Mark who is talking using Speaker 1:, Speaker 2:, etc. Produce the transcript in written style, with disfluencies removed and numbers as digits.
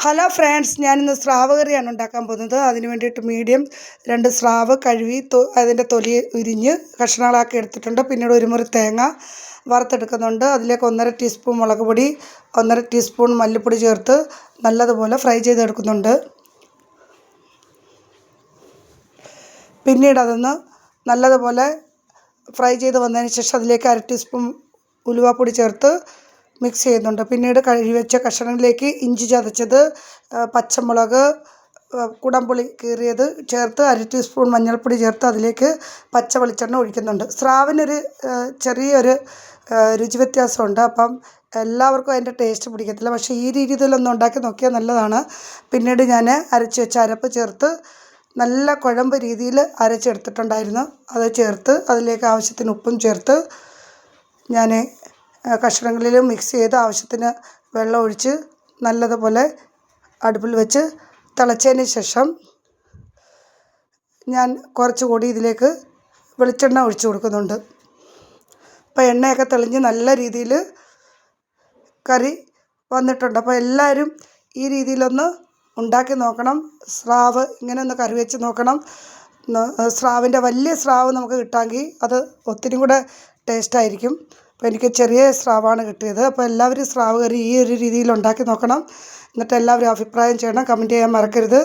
Speaker 1: Hello friends, ഞാനിന്ന് സ്രാവ് കറിയാണ് ഉണ്ടാക്കാൻ പോകുന്നത്. അതിന് വേണ്ടിയിട്ട് മീഡിയം 2 സ്രാവ് കഴുകി അതിൻ്റെ തൊലി ഉരിഞ്ഞ് കഷ്ണങ്ങളാക്കി എടുത്തിട്ടുണ്ട്. പിന്നീട് ഒരു മുറി തേങ്ങ വറുത്തെടുക്കുന്നുണ്ട്. അതിലേക്ക് 1.5 ടീസ്പൂൺ മുളക് പൊടി, 1.5 ടീസ്പൂൺ മല്ലിപ്പൊടി ചേർത്ത് നല്ലതുപോലെ ഫ്രൈ ചെയ്തെടുക്കുന്നുണ്ട്. പിന്നീട് അതൊന്ന് നല്ലതുപോലെ ഫ്രൈ ചെയ്ത് വന്നതിന് ശേഷം അതിലേക്ക് 1/2 ടീസ്പൂൺ ഉലുവാപ്പൊടി ചേർത്ത് മിക്സ് ചെയ്യുന്നുണ്ട്. പിന്നീട് കഴുകി വെച്ച കഷ്ണങ്ങളിലേക്ക് ഇഞ്ചി ചതച്ചത്, പച്ചമുളക്, കുടംപുളി കീറിയത് ചേർത്ത് 1/2 ടീസ്പൂൺ മഞ്ഞൾപ്പൊടി ചേർത്ത് അതിലേക്ക് പച്ച വെളിച്ചെണ്ണ ഒഴിക്കുന്നുണ്ട്. സ്രാവിനൊരു ചെറിയൊരു രുചി വ്യത്യാസമുണ്ട്. അപ്പം എല്ലാവർക്കും അതിൻ്റെ ടേസ്റ്റ് പിടിക്കത്തില്ല. പക്ഷേ ഈ രീതിയിലൊന്ന് ഉണ്ടാക്കി നോക്കിയാൽ നല്ലതാണ്. പിന്നീട് ഞാൻ അരച്ച് വെച്ച അരപ്പ് ചേർത്ത് നല്ല കുഴമ്പ് രീതിയിൽ അരച്ചെടുത്തിട്ടുണ്ടായിരുന്നു. അത് ചേർത്ത് അതിലേക്ക് ആവശ്യത്തിന് ഉപ്പും ചേർത്ത് ഞാൻ കഷ്ണങ്ങളിലും മിക്സ് ചെയ്ത് ആവശ്യത്തിന് വെള്ളം ഒഴിച്ച് നല്ലതുപോലെ അടുപ്പിൽ വെച്ച് തിളച്ചതിന് ശേഷം ഞാൻ കുറച്ചുകൂടി ഇതിലേക്ക് വെളിച്ചെണ്ണ ഒഴിച്ച് കൊടുക്കുന്നുണ്ട്. അപ്പോൾ എണ്ണയൊക്കെ തെളിഞ്ഞ് നല്ല രീതിയിൽ കറി വന്നിട്ടുണ്ട്. അപ്പോൾ എല്ലാവരും ഈ രീതിയിലൊന്ന് ഉണ്ടാക്കി നോക്കണം. സ്രാവ് ഇങ്ങനെ ഒന്ന് കറി വെച്ച് നോക്കണം. സ്രാവിൻ്റെ വലിയ സ്രാവ് നമുക്ക് കിട്ടാമെങ്കിൽ അത് ഒത്തിരി കൂടെ ടേസ്റ്റായിരിക്കും. അപ്പോൾ എനിക്ക് ചെറിയ സ്രാവാണ് കിട്ടിയത്. അപ്പോൾ എല്ലാവരും സ്രാവ് കറി ഈ ഒരു രീതിയിൽ ഉണ്ടാക്കി നോക്കണം. എന്നിട്ട് എല്ലാവരും അഭിപ്രായം ചെയ്യണം, കമൻറ്റ് ചെയ്യാൻ മറക്കരുത്.